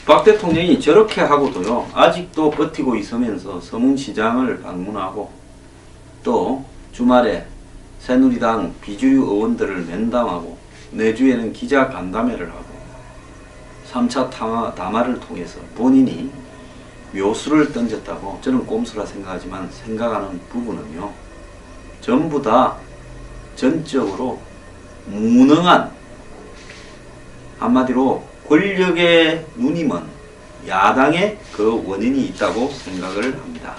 박 대통령이 저렇게 하고도요, 아직도 버티고 있으면서 서문시장을 방문하고 또 주말에 새누리당 비주류 의원들을 면담하고 내주에는 기자 간담회를 하고 3차 담화를 통해서 본인이 묘수를 던졌다고 저는 꼼수라 생각하지만 생각하는 부분은요, 전부 다 전적으로 무능한, 한마디로 권력의 눈이 먼 야당의 그 원인이 있다고 생각을 합니다.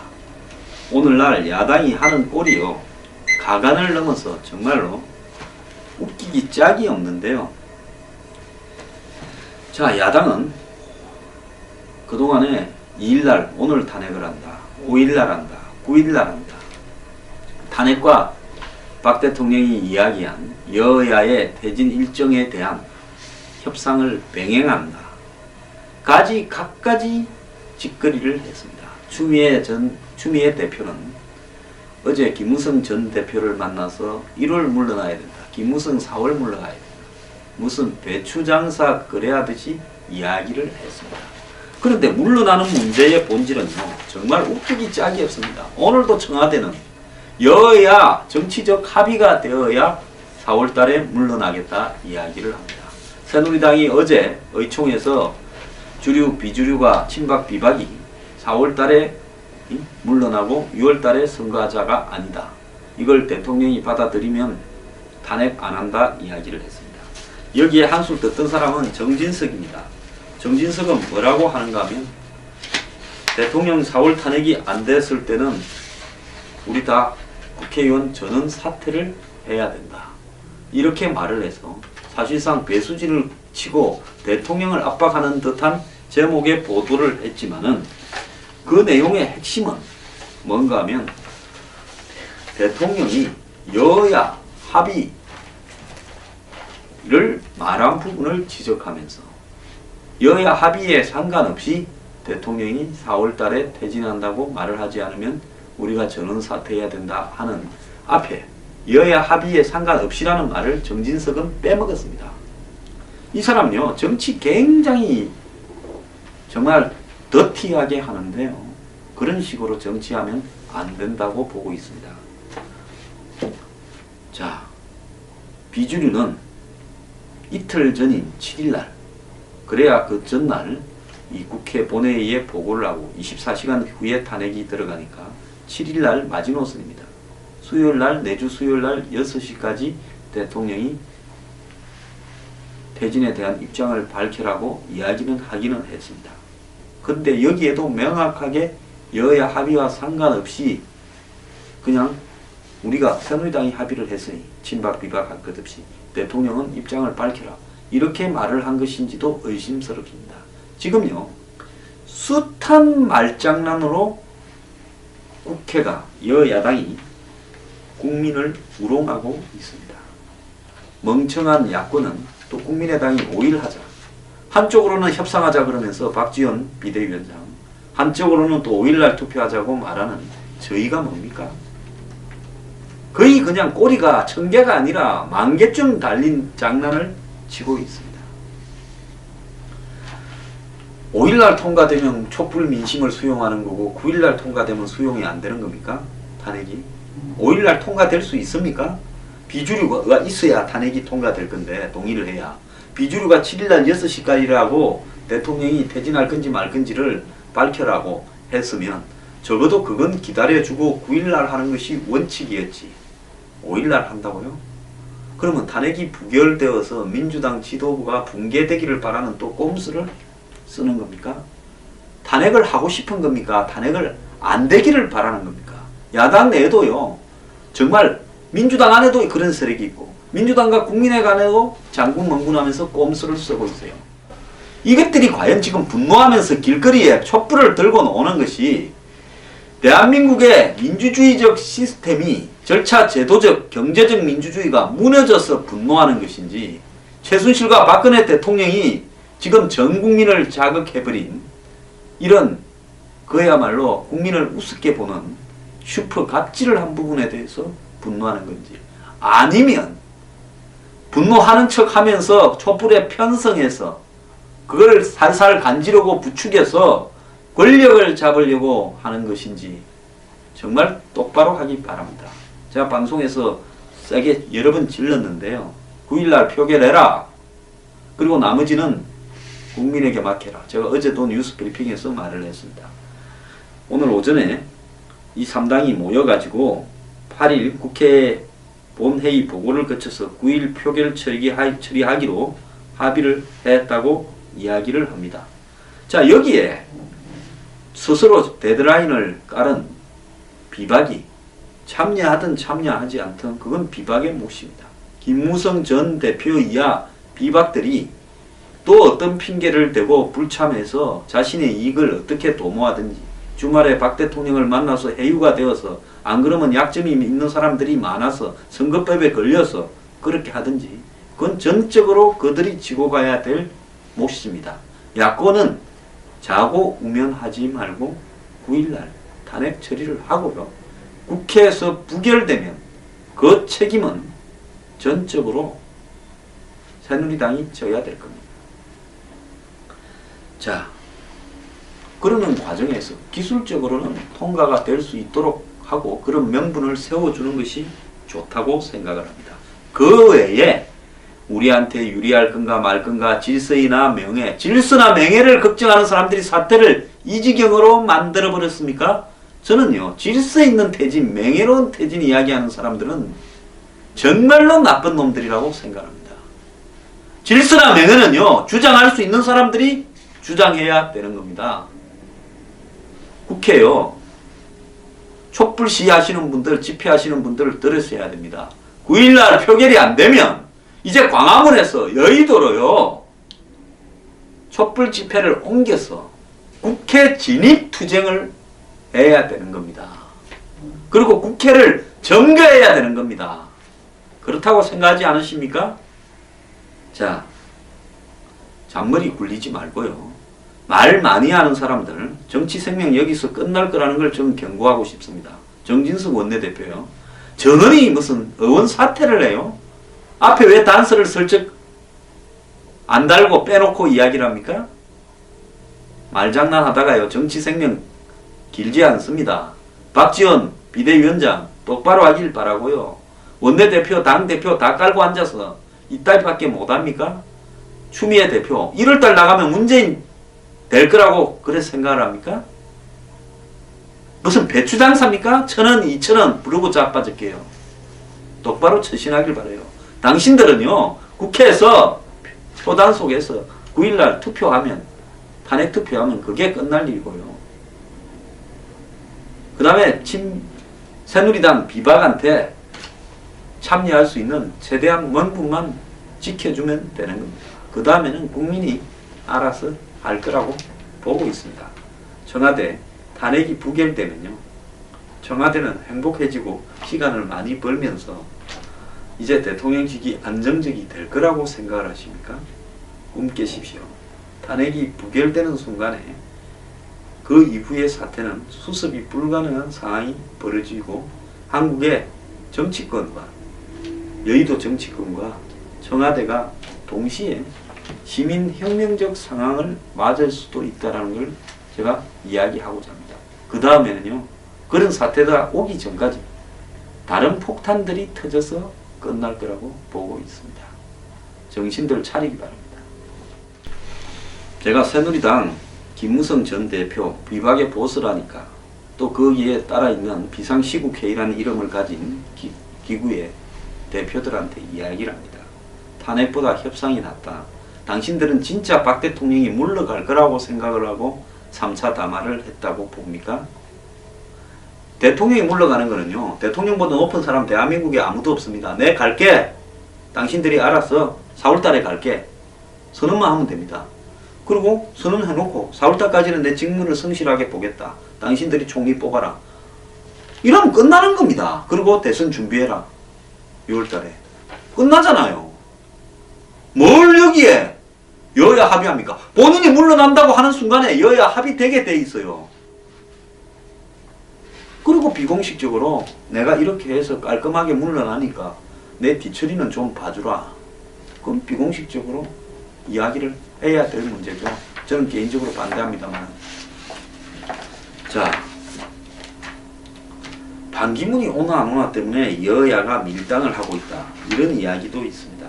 오늘날 야당이 하는 꼴이요, 가관을 넘어서 정말로 웃기기 짝이 없는데요. 자, 야당은 그동안에 2일날 오늘 탄핵을 한다, 5일날 한다, 9일날 한다, 탄핵과 박 대통령이 이야기한 여야의 퇴진 일정에 대한 협상을 병행한다 각가지 짓거리를 했습니다. 추미애 대표는 어제 김무성 전 대표를 만나서 1월 물러나야 된다, 김무성 4월 물러나야 된다, 무슨 배추장사 거래하듯이 이야기를 했습니다. 그런데 물러나는 문제의 본질은요, 정말 웃기기 짝이 없습니다. 오늘도 청와대는 여야 정치적 합의가 되어야 4월달에 물러나겠다 이야기를 합니다. 새누리당이 어제 의총에서 주류 비주류가 친박 비박이 4월달에 물러나고 6월달에 선거하자가 아니다, 이걸 대통령이 받아들이면 탄핵 안 한다 이야기를 했습니다. 여기에 한술 떴던 사람은 정진석입니다. 정진석은 뭐라고 하는가 하면, 대통령 4월 탄핵이 안 됐을 때는 우리 다 국회의원 전원 사퇴를 해야 된다, 이렇게 말을 해서 사실상 배수진을 치고 대통령을 압박하는 듯한 제목의 보도를 했지만은 그 내용의 핵심은 뭔가 하면, 대통령이 여야 합의를 말한 부분을 지적하면서 여야 합의에 상관없이 대통령이 4월달에 퇴진한다고 말을 하지 않으면 우리가 전원 사퇴해야 된다 하는 앞에 여야 합의에 상관없이라는 말을 정진석은 빼먹었습니다. 이 사람요, 정치 굉장히 정말 더티하게 하는데요, 그런 식으로 정치하면 안 된다고 보고 있습니다. 자, 비주류는 이틀 전인 7일날, 그래야 그 전날 이 국회 본회의에 보고를 하고 24시간 후에 탄핵이 들어가니까 7일날 마지노선입니다. 수요일날, 내주 수요일날 6시까지 대통령이 퇴진에 대한 입장을 밝히라고 이야기는 하기는 했습니다. 그런데 여기에도 명확하게 여야 합의와 상관없이 그냥 우리가 새누리당이 합의를 했으니 친박 비박 할 것 없이 대통령은 입장을 밝혀라, 이렇게 말을 한 것인지도 의심스럽습니다. 지금요, 숱한 말장난으로 국회가, 여야당이 국민을 우롱하고 있습니다. 멍청한 야권은 또 국민의당이 5일 하자, 한쪽으로는 협상하자 그러면서 박지원 비대위원장, 한쪽으로는 또 5일날 투표하자고 말하는 저희가 뭡니까? 거의 그냥 꼬리가 1000개가 아니라 10,000개쯤 달린 장난을 치고 있습니다. 5일날 통과되면 촛불 민심을 수용하는 거고 9일날 통과되면 수용이 안 되는 겁니까? 탄핵이? 5일날 통과될 수 있습니까? 비주류가 있어야 탄핵이 통과될 건데, 동의를 해야. 비주류가 7일날 6시까지라고 대통령이 퇴진할 건지 말 건지를 밝혀라고 했으면 적어도 그건 기다려주고 9일날 하는 것이 원칙이었지, 5일날 한다고요? 그러면 탄핵이 부결되어서 민주당 지도부가 붕괴되기를 바라는 또 꼼수를 쓰는 겁니까? 탄핵을 하고 싶은 겁니까? 탄핵을 안 되기를 바라는 겁니까? 야당 내에도요, 정말 민주당 안에도 그런 세력이 있고 민주당과 국민의 간에도 장군멍군하면서 꼼수를 쓰고 있어요. 이것들이 과연 지금 분노하면서 길거리에 촛불을 들고 오는 것이 대한민국의 민주주의적 시스템이, 절차 제도적 경제적 민주주의가 무너져서 분노하는 것인지, 최순실과 박근혜 대통령이 지금 전 국민을 자극해버린 이런 그야말로 국민을 우습게 보는 슈퍼 갑질을 한 부분에 대해서 분노하는 건지, 아니면 분노하는 척 하면서 촛불에 편성해서 그걸 살살 간지르고 부추겨서 권력을 잡으려고 하는 것인지 정말 똑바로 하기 바랍니다. 제가 방송에서 세게 여러 번 질렀는데요. 9일날 표결해라. 그리고 나머지는 국민에게 맡겨라. 제가 어제도 뉴스 브리핑에서 말을 했습니다. 오늘 오전에 이 3당이 모여가지고 8일 국회 본회의 보고를 거쳐서 9일 표결 처리하기로 합의를 했다고 이야기를 합니다. 자, 여기에 스스로 데드라인을 깔은 비박이 참여하든 참여하지 않든 그건 비박의 몫입니다. 김무성 전 대표 이하 비박들이 또 어떤 핑계를 대고 불참해서 자신의 이익을 어떻게 도모하든지 주말에 박 대통령을 만나서 해유가 되어서 안 그러면 약점이 있는 사람들이 많아서 선거법에 걸려서 그렇게 하든지 그건 전적으로 그들이 지고 가야 될 몫입니다. 야권은 자고 우면하지 말고 9일날 탄핵 처리를 하고요. 국회에서 부결되면 그 책임은 전적으로 새누리당이 져야 될 겁니다. 자, 그러는 과정에서 기술적으로는 통과가 될 수 있도록 하고 그런 명분을 세워주는 것이 좋다고 생각을 합니다. 그 외에 우리한테 유리할 건가 말 건가 질서나 명예를 걱정하는 사람들이 사태를 이 지경으로 만들어버렸습니까? 저는요, 질서 있는 퇴진, 명예로운 퇴진 이야기하는 사람들은 정말로 나쁜 놈들이라고 생각합니다. 질서나 명예는요, 주장할 수 있는 사람들이 주장해야 되는 겁니다. 국회요, 촛불 시위하시는 분들, 집회하시는 분들 들으셔야 됩니다. 9일날 표결이 안 되면 이제 광화문에서 여의도로요, 촛불 집회를 옮겨서 국회 진입 투쟁을 해야 되는 겁니다. 그리고 국회를 점거해야 되는 겁니다. 그렇다고 생각하지 않으십니까? 자, 잔머리 굴리지 말고요. 말 많이 하는 사람들, 정치 생명 여기서 끝날 거라는 걸 좀 경고하고 싶습니다. 정진석 원내대표요. 전원이 무슨 의원 사퇴를 해요? 앞에 왜 단서를 슬쩍 안 달고 빼놓고 이야기를 합니까? 말장난 하다가요, 정치 생명 길지 않습니다. 박지원 비대위원장 똑바로 하길 바라고요. 원내대표, 당대표 다 깔고 앉아서 이따위밖에 못합니까? 추미애 대표 1월달 나가면 문재인 될 거라고 그래 생각을 합니까? 무슨 배추 장사입니까? 1,000원, 2,000원 부르고 자빠질게요. 똑바로 처신하길 바라요. 당신들은요, 국회에서 표단 속에서 9일날 투표하면, 탄핵 투표하면 그게 끝날 일이고요. 그 다음에 새누리당 비박한테 참여할 수 있는 최대한 명분만 지켜주면 되는 겁니다. 그 다음에는 국민이 알아서 할 거라고 보고 있습니다. 청와대 탄핵이 부결되면요, 청와대는 행복해지고 시간을 많이 벌면서 이제 대통령직이 안정적이 될 거라고 생각을 하십니까? 꿈 깨십시오. 탄핵이 부결되는 순간에 그 이후의 사태는 수습이 불가능한 상황이 벌어지고 한국의 정치권과 여의도 정치권과 청와대가 동시에 시민혁명적 상황을 맞을 수도 있다는 걸 제가 이야기하고자 합니다. 그 다음에는요, 그런 사태가 오기 전까지 다른 폭탄들이 터져서 끝날 거라고 보고 있습니다. 정신들 차리기 바랍니다. 제가 새누리당 김무성 전 대표 비박의 보스라니까 또 거기에 따라 있는 비상시국회의라는 이름을 가진 기구의 대표들한테 이야기를 합니다. 탄핵보다 협상이 낫다. 당신들은 진짜 박 대통령이 물러갈 거라고 생각을 하고 3차 담화를 했다고 봅니까? 대통령이 물러가는 거는요, 대통령보다 높은 사람 대한민국에 아무도 없습니다. 내 갈게. 당신들이 알아서 4월달에 갈게. 선언만 하면 됩니다. 그리고 선언해놓고 4월달까지는 내 직무를 성실하게 보겠다. 당신들이 총리 뽑아라. 이러면 끝나는 겁니다. 그리고 대선 준비해라. 6월달에. 끝나잖아요. 뭘 여기에 여야 합의합니까? 본인이 물러난다고 하는 순간에 여야 합의되게 돼 있어요. 그리고 비공식적으로 내가 이렇게 해서 깔끔하게 물러나니까 내 뒤처리는 좀 봐주라. 그럼 비공식적으로 이야기를 해야 될 문제죠. 저는 개인적으로 반대합니다만. 자, 반기문이 오나 안 오나 때문에 여야가 밀당을 하고 있다. 이런 이야기도 있습니다.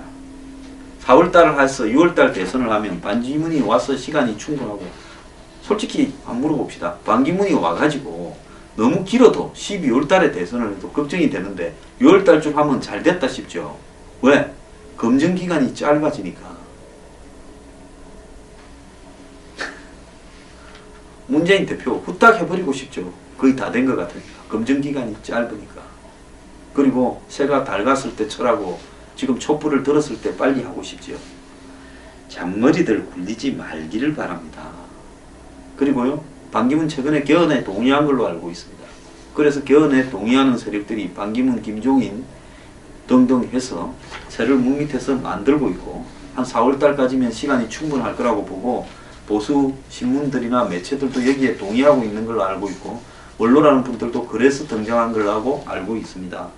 4월달을 해서 6월달 대선을 하면 반기문이 와서 시간이 충분하고, 솔직히 한번 물어봅시다. 반기문이 와가지고 너무 길어도 12월달에 대선을 해도 걱정이 되는데 6월달쯤 하면 잘 됐다 싶죠. 왜? 검증기간이 짧아지니까. 문재인 대표 후딱 해버리고 싶죠. 거의 다 된 것 같으니까. 검증기간이 짧으니까. 그리고 새가 낡았을 때 철하고 지금 촛불을 들었을 때 빨리 하고 싶죠. 잔머리들 굴리지 말기를 바랍니다. 그리고요, 반기문 최근에 개헌에 동의한 걸로 알고 있습니다. 그래서 개헌에 동의하는 세력들이 반기문, 김종인 등등 해서 새를 물밑에서 만들고 있고, 한 4월달까지면 시간이 충분할 거라고 보고 보수 신문들이나 매체들도 여기에 동의하고 있는 걸로 알고 있고, 원로라는 분들도 그래서 등장한 걸로 알고 있습니다.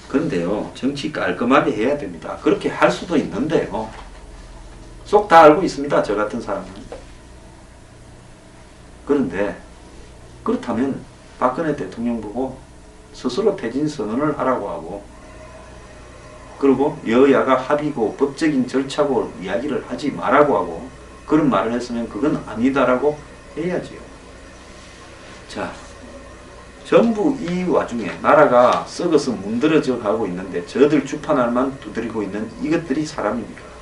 그런데요, 정치 깔끔하게 해야 됩니다. 그렇게 할 수도 있는데요, 속 다 알고 있습니다. 저 같은 사람은. 그런데 그렇다면 박근혜 대통령 보고 스스로 퇴진 선언을 하라고 하고, 그리고 여야가 합의고 법적인 절차고 이야기를 하지 말라고 하고, 그런 말을 했으면 그건 아니다라고 해야지요. 자, 전부 이 와중에 나라가 썩어서 문드러져 가고 있는데 저들 주판알만 두드리고 있는 이것들이 사람입니까?